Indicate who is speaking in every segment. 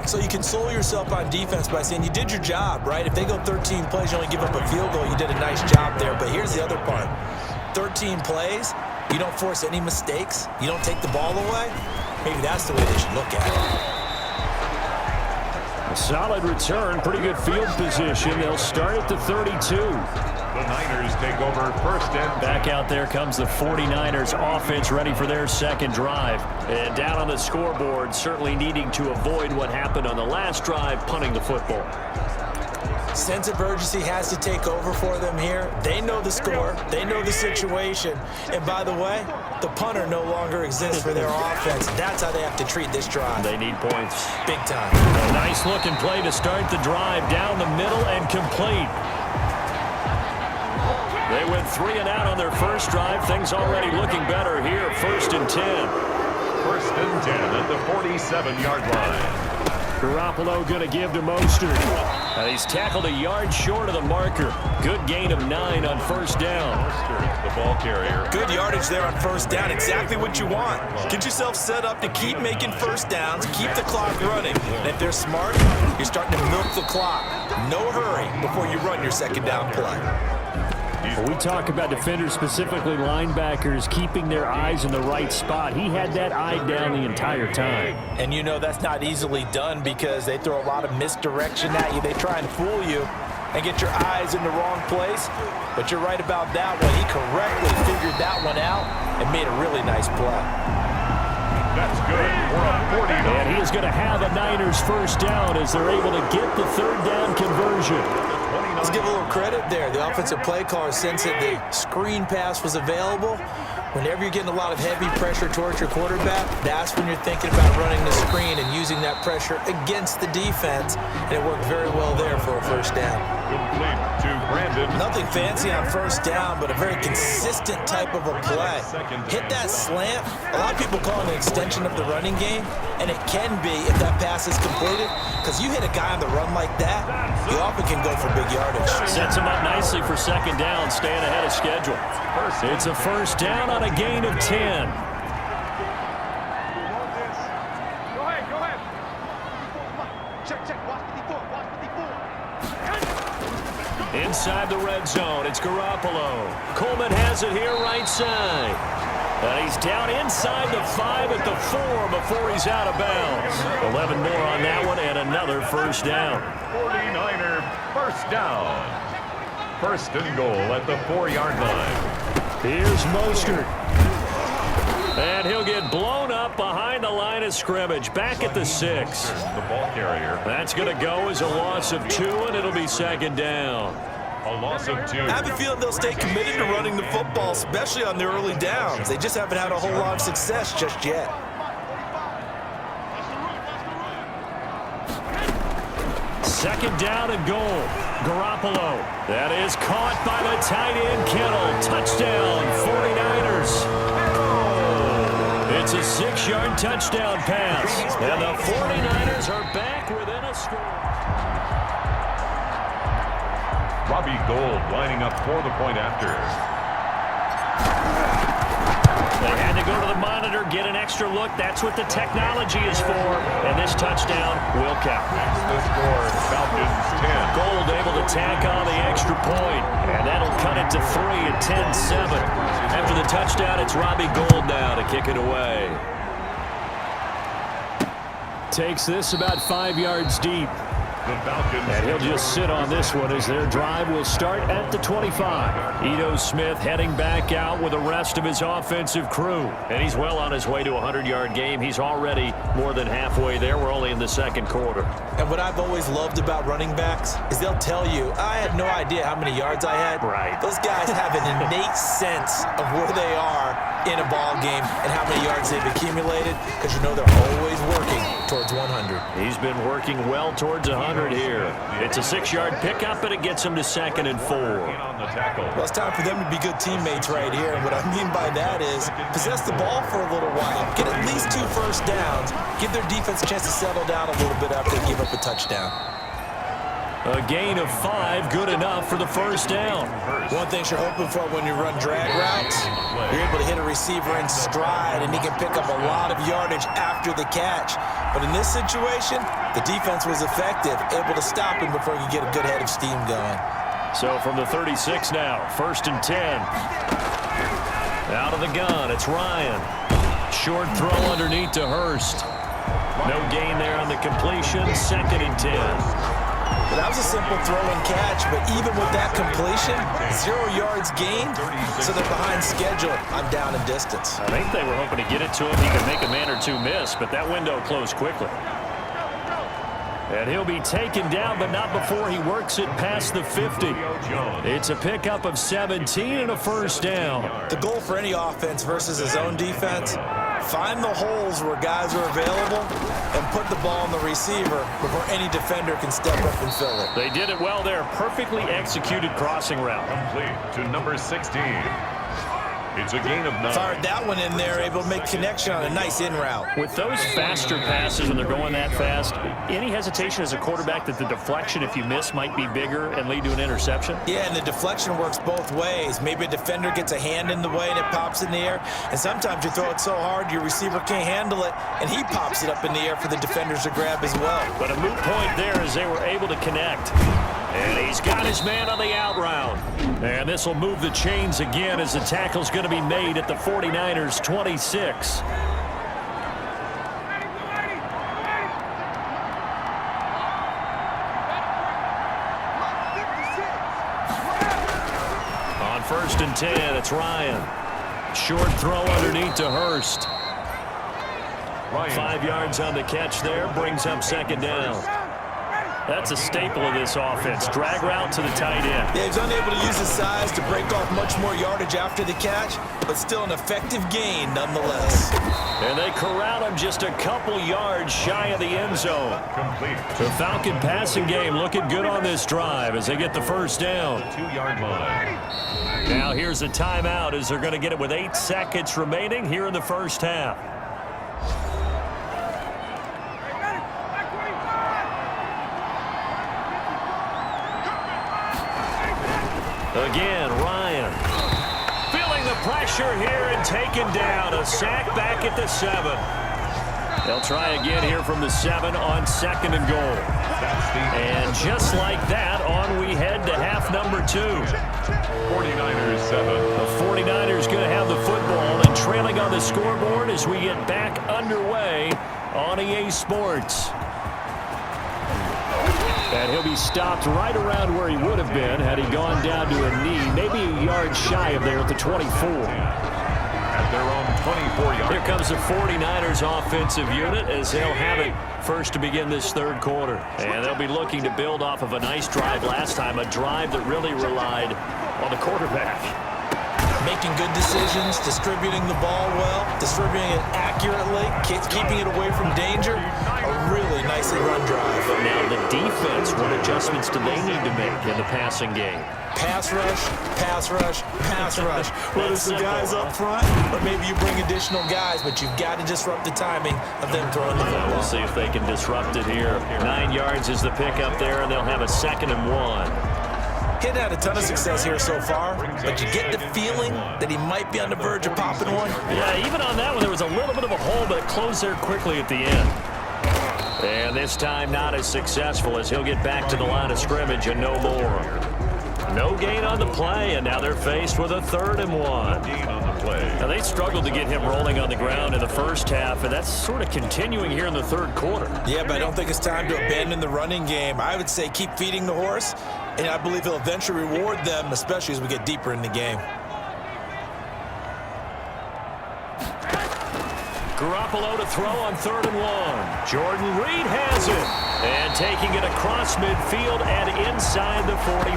Speaker 1: So you console yourself on defense by saying you did your job, right? If they go 13 plays, you only give up a field goal, you did a nice job there. But here's the other part. 13 plays, you don't force any mistakes, you don't take the ball away. Maybe that's the way they should look at it.
Speaker 2: A solid return, pretty good field position. They'll start at the 32.
Speaker 3: The Niners take over first and
Speaker 2: back out there comes the 49ers offense ready for their second drive. And down on the scoreboard, certainly needing to avoid what happened on the last drive, punting the football.
Speaker 1: Sense of urgency has to take over for them here. They know the score. They know the situation. And by the way, the punter no longer exists for their offense. That's how they have to treat this drive.
Speaker 2: They need points.
Speaker 1: Big time.
Speaker 2: A nice looking play to start the drive down the middle and complete. They went 3 and out on their first drive. Things already looking better here. 1st and 10.
Speaker 3: 1st and 10 at the 47-yard line.
Speaker 2: Garoppolo going to give to Mostert. And he's tackled a yard short of the marker. Good gain of 9 on 1st down.
Speaker 3: Mostert, the ball carrier.
Speaker 1: Good yardage there on 1st down. Exactly what you want. Get yourself set up to keep making 1st downs, keep the clock running. And if they're smart, you're starting to milk the clock. No hurry before you run your 2nd down play.
Speaker 2: We talk about defenders, specifically linebackers, keeping their eyes in the right spot. He had that eye down the entire time.
Speaker 1: And you know that's not easily done because they throw a lot of misdirection at you. They try and fool you and get your eyes in the wrong place. But you're right about that one. He correctly figured that one out and made a really nice play.
Speaker 3: That's good for a 40.
Speaker 2: And he is going to have a Niners 1st down as they're able to get the 3rd down conversion.
Speaker 1: Let's give a little credit there. The offensive play caller sensed that the screen pass was available. Whenever you're getting a lot of heavy pressure towards your quarterback, that's when you're thinking about running the screen and using that pressure against the defense. And it worked very well there for a 1st down.
Speaker 3: Complete to Brandon.
Speaker 1: Nothing fancy on 1st down, but a very consistent type of a play. Hit that slant. A lot of people call it an extension of the running game, and it can be if that pass is completed, because you hit a guy on the run like that, you often can go for big yardage.
Speaker 2: Sets him up nicely for 2nd down, staying ahead of schedule. It's a 1st down on a gain of 10. Inside the red zone, it's Garoppolo. Coleman has it here right side. And he's down inside the 5 at the 4 before he's out of bounds. 11 more on that one and another 1st down.
Speaker 3: 49er 1st down. 1st and goal at the 4-yard line.
Speaker 2: Here's Mostert. And he'll get blown up behind the line of scrimmage. Back at the 6.
Speaker 3: The ball carrier.
Speaker 2: That's going to go as a loss of 2, and it'll be 2nd down.
Speaker 3: A loss of 2.
Speaker 1: I have a feeling they'll stay committed to running the football, especially on their early downs. They just haven't had a whole lot of success just yet.
Speaker 2: 2nd down and goal. Garoppolo. That is caught by the tight end, Kittle. Touchdown, 49ers. It's a 6-yard touchdown pass. And the 49ers are back within a score.
Speaker 3: Robbie Gould lining up for the point after.
Speaker 2: They had to go to the monitor, get an extra look. That's what the technology is for. And this touchdown will count.
Speaker 3: The score, Falcons 10.
Speaker 2: Gould able to tack on the extra point. And that'll cut it to 3 at 10-7. After the touchdown, it's Robbie Gould now to kick it away. Takes this about 5 yards deep.
Speaker 3: The Falcons.
Speaker 2: And he'll just sit on this one as their drive will start at the 25. Ito Smith heading back out with the rest of his offensive crew. And he's well on his way to a 100-yard game. He's already more than halfway there. We're only in the 2nd quarter.
Speaker 1: And what I've always loved about running backs is they'll tell you, I had no idea how many yards I had.
Speaker 2: Right.
Speaker 1: Those guys have an innate sense of where they are in a ball game and how many yards they've accumulated, because you know they're always working towards 100.
Speaker 2: He's been working well towards 100 here. It's a 6-yard pickup, and it gets him to 2nd and 4.
Speaker 1: Well, it's time for them to be good teammates right here. And what I mean by that is possess the ball for a little while, get at least 2 first downs, give their defense a chance to settle down a little bit after they give up a touchdown.
Speaker 2: A gain of 5, good enough for the first down.
Speaker 1: One thing you're hoping for when you run drag routes, you're able to hit a receiver in stride, and he can pick up a lot of yardage after the catch. But in this situation, the defense was effective, able to stop him before he could get a good head of steam going.
Speaker 2: So from the 36 now, 1st and 10. Out of the gun, it's Ryan. Short throw underneath to Hurst. No gain there on the completion, 2nd and 10.
Speaker 1: But that was a simple throw and catch, but even with that completion, 0 yards gained, so they're behind schedule on down and distance.
Speaker 2: I think they were hoping to get it to him. He could make a man or two miss, but that window closed quickly. And he'll be taken down, but not before he works it past the 50. It's a pickup of 17 and a first down.
Speaker 1: The goal for any offense versus his own defense, find the holes where guys are available and put the ball on the receiver before any defender can step up and fill it.
Speaker 2: They did it well there. Perfectly executed crossing route.
Speaker 3: Complete to number 16. It's a gain of 9.
Speaker 1: Fired that one in there, able to make connection on a nice in route.
Speaker 2: With those faster passes when they're going that fast, any hesitation as a quarterback that the deflection, if you miss, might be bigger and lead to an interception?
Speaker 1: Yeah, and the deflection works both ways. Maybe a defender gets a hand in the way and it pops in the air. And sometimes you throw it so hard your receiver can't handle it, and he pops it up in the air for the defenders to grab as well.
Speaker 2: But a moot point there as they were able to connect. And he's got his man on the out route. And this will move the chains again as the tackle's going to be made at the 49ers' 26. On 1st and 10, it's Ryan. Short throw underneath to Hurst. 5 yards on the catch there, brings up 2nd down. That's a staple of this offense. Drag route to the tight end.
Speaker 1: Yeah, he's unable to use his size to break off much more yardage after the catch, but still an effective gain nonetheless.
Speaker 2: And they corral him just a couple yards shy of the end zone.
Speaker 3: Complete.
Speaker 2: The Falcon passing game looking good on this drive as they get the first down.
Speaker 3: 2-yard line.
Speaker 2: Now here's a timeout as they're going to get it with 8 seconds remaining here in the first half. Again, Ryan. Feeling the pressure here and taken down. A sack back at the 7. They'll try again here from the 7 on 2nd and goal. And just like that, on we head to half number 2.
Speaker 3: 49ers 7.
Speaker 2: The 49ers going to have the football and trailing on the scoreboard as we get back underway on EA Sports. And he'll be stopped right around where he would have been had he gone down to a knee, maybe a yard shy of there at the 24.
Speaker 3: At their own 24-yard.
Speaker 2: Here comes the 49ers offensive unit as they'll have it first to begin this 3rd quarter. And they'll be looking to build off of a nice drive last time, a drive that really relied on the quarterback.
Speaker 1: Making good decisions, distributing the ball well, distributing it accurately, keeping it away from danger. A really nicely run drive.
Speaker 2: But now the defense, what adjustments do they need to make in the passing game?
Speaker 1: Pass rush, pass rush, pass rush. Whether it's the guys up front, or maybe you bring additional guys, but you've got to disrupt the timing of them throwing the football.
Speaker 2: We'll see if they can disrupt it here. 9 yards is the pickup there, and they'll have a 2nd and 1.
Speaker 1: He'd had a ton of success here so far, but you get the feeling that he might be on the verge of popping one.
Speaker 2: Yeah, even on that one, there was a little bit of a hole, but it closed there quickly at the end. And this time not as successful as he'll get back to the line of scrimmage and no more. No gain on the play, and now they're faced with a 3rd and 1.
Speaker 3: Gain on the play.
Speaker 2: Now, they struggled to get him rolling on the ground in the first half, and that's sort of continuing here in the 3rd quarter.
Speaker 1: Yeah, but I don't think it's time to abandon the running game. I would say keep feeding the horse, and I believe he'll eventually reward them, especially as we get deeper in the game.
Speaker 2: Garoppolo to throw on 3rd and 1. Jordan Reed has it. And taking it across midfield and inside the 45.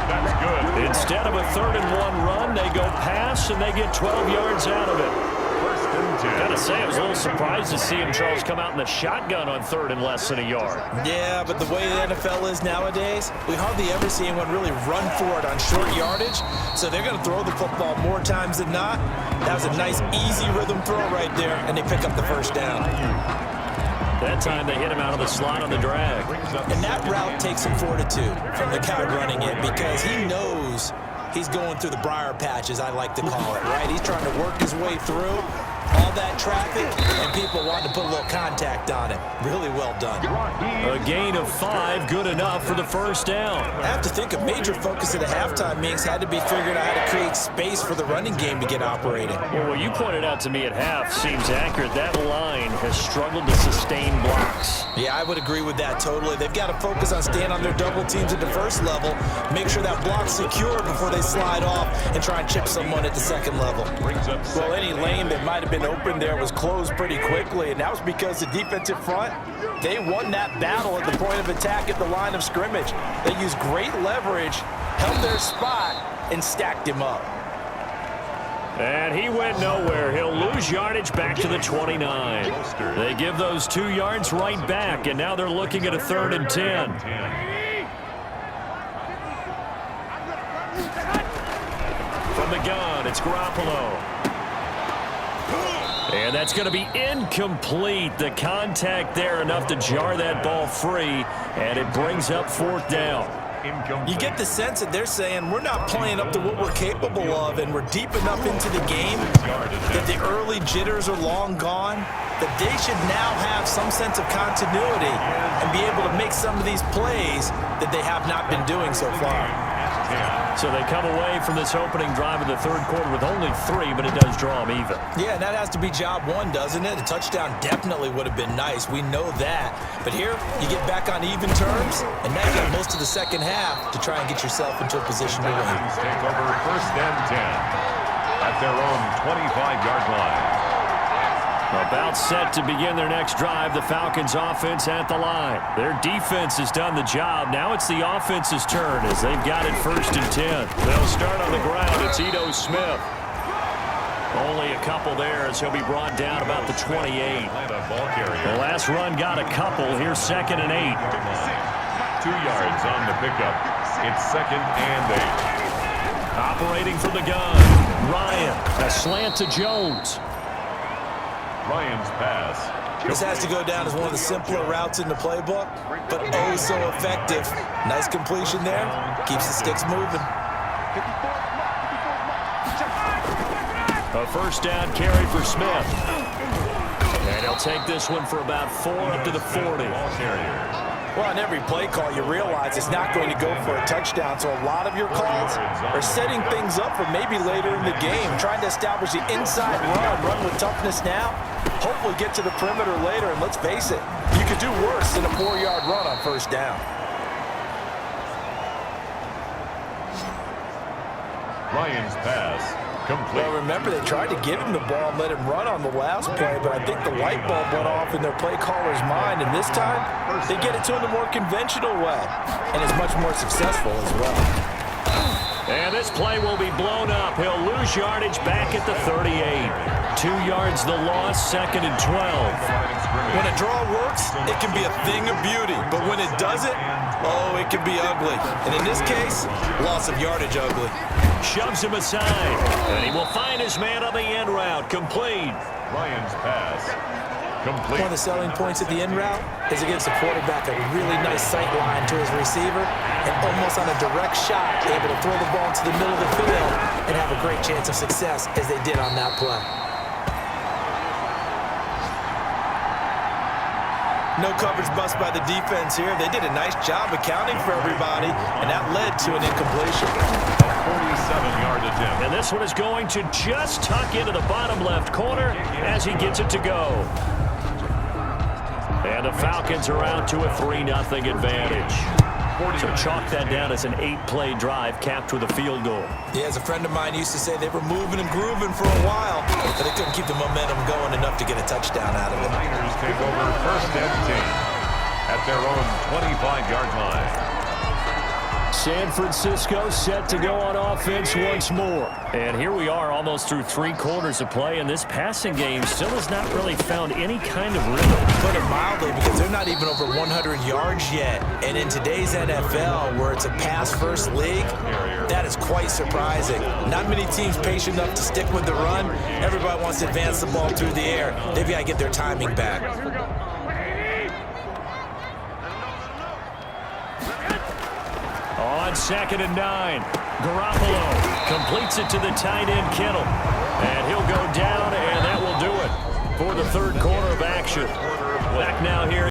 Speaker 3: That's good.
Speaker 2: Instead of a 3rd and 1 run, they go pass and they get 12 yards out of it.
Speaker 3: 1st and 10.
Speaker 2: Gotta say, I was a little surprised to see him, Charles, come out in the shotgun on 3rd and less than a yard.
Speaker 1: Yeah, but the way the NFL is nowadays, we hardly ever see anyone really run for it on short yardage. So they're going to throw the football more times than not. That was a nice, easy rhythm throw right there, and they pick up the first down.
Speaker 2: That time they hit him out of the slot on the drag.
Speaker 1: And that route takes some fortitude from the guy running it because he knows he's going through the briar patch, as I like to call it, right? He's trying to work his way through all that traffic and people wanting to put a little contact on it. Really well done.
Speaker 2: A gain of 5, good enough for the first down.
Speaker 1: I have to think a major focus of the halftime meetings had to be figuring out how to create space for the running game to get operating.
Speaker 2: Well, what you pointed out to me at half seems accurate. That line has struggled to sustain blocks.
Speaker 1: Yeah, I would agree with that totally. They've got to focus on staying on their double teams at the first level, make sure that block's secure before they slide off and try and chip someone at the second level. Well, any lane that might have been open there was closed pretty quickly, and that was because the defensive front, they won that battle at the point of attack at the line of scrimmage. They used great leverage, held their spot, and stacked him up.
Speaker 2: And he went nowhere. He'll lose yardage back to the 29. They give those 2 yards right back, and now they're looking at a 3rd and 10. From the gun, it's Garoppolo. And that's going to be incomplete. The contact there enough to jar that ball free, and it brings up 4th down.
Speaker 1: You get the sense that they're saying we're not playing up to what we're capable of, and we're deep enough into the game that the early jitters are long gone, that they should now have some sense of continuity and be able to make some of these plays that they have not been doing so far.
Speaker 2: So they come away from this opening drive in the 3rd quarter with only 3, but it does draw them even.
Speaker 1: Yeah, and that has to be job 1, doesn't it? A touchdown definitely would have been nice. We know that. But here, you get back on even terms, and now you got most of the second half to try and get yourself into a position to win.
Speaker 3: Take over 1st and 10 at their own 25-yard line.
Speaker 2: About set to begin their next drive, the Falcons offense at the line. Their defense has done the job. Now it's the offense's turn as they've got it 1st and 10. They'll start on the ground. It's Ito Smith. Only a couple there as he'll be brought down about the 28. The last run got a couple. Here's 2nd and 8.
Speaker 3: 2 yards on the pickup. It's 2nd and 8.
Speaker 2: Operating from the gun. Ryan, a slant to Jones.
Speaker 3: Ryan's pass.
Speaker 1: This has to go down as one of the simpler routes in the playbook, but oh so effective. Nice completion there. Keeps the sticks moving.
Speaker 2: A 1st down carry for Smith. And he'll take this one for about 4 up to the 40.
Speaker 1: Well, on every play call, you realize it's not going to go for a touchdown, so a lot of your calls are setting things up for maybe later in the game, trying to establish the inside run with toughness now, hopefully get to the perimeter later, and let's face it, you could do worse than a 4-yard run on 1st down.
Speaker 3: Ryan's pass. Complete.
Speaker 1: Well, remember, they tried to give him the ball and let him run on the last play, but I think the light bulb went off in their play caller's mind, and this time, they get it to him the more conventional way, and is much more successful as well.
Speaker 2: And this play will be blown up. He'll lose yardage back at the 38. 2 yards the loss, 2nd and 12.
Speaker 1: When a draw works, it can be a thing of beauty, but when it doesn't, oh, it can be ugly. And in this case, loss of yardage ugly.
Speaker 2: Shoves him aside, and he will find his man on the end route. Complete.
Speaker 3: Ryan's pass. Complete.
Speaker 1: One of the selling points of the end route is it gives the quarterback a really nice sight line to his receiver and almost on a direct shot, able to throw the ball into the middle of the field and have a great chance of success as they did on that play. No coverage bust by the defense here. They did a nice job accounting for everybody, and that led to an incompletion.
Speaker 3: 47-yard attempt.
Speaker 2: And this one is going to just tuck into the bottom left corner as he gets it to go. And the Falcons are out to a 3-0 advantage. So chalk that down as an 8-play drive capped with a field goal.
Speaker 1: Yeah, as a friend of mine used to say, they were moving and grooving for a while, but they couldn't keep the momentum going enough to get a touchdown out of it.
Speaker 3: The Niners take over 1st and 10 at their own 25-yard line.
Speaker 2: San Francisco set to go on offense once more. And here we are almost through 3 quarters of play, and this passing game still has not really found any kind of rhythm.
Speaker 1: Put it mildly, because they're not even over 100 yards yet. And in today's NFL, where it's a pass-first league, that is quite surprising. Not many teams patient enough to stick with the run. Everybody wants to advance the ball through the air. They've got to get their timing back.
Speaker 2: 2nd and 9. Garoppolo completes it to the tight end, Kittle. And he'll go down, and that will do it for the third quarter of action. Back now here.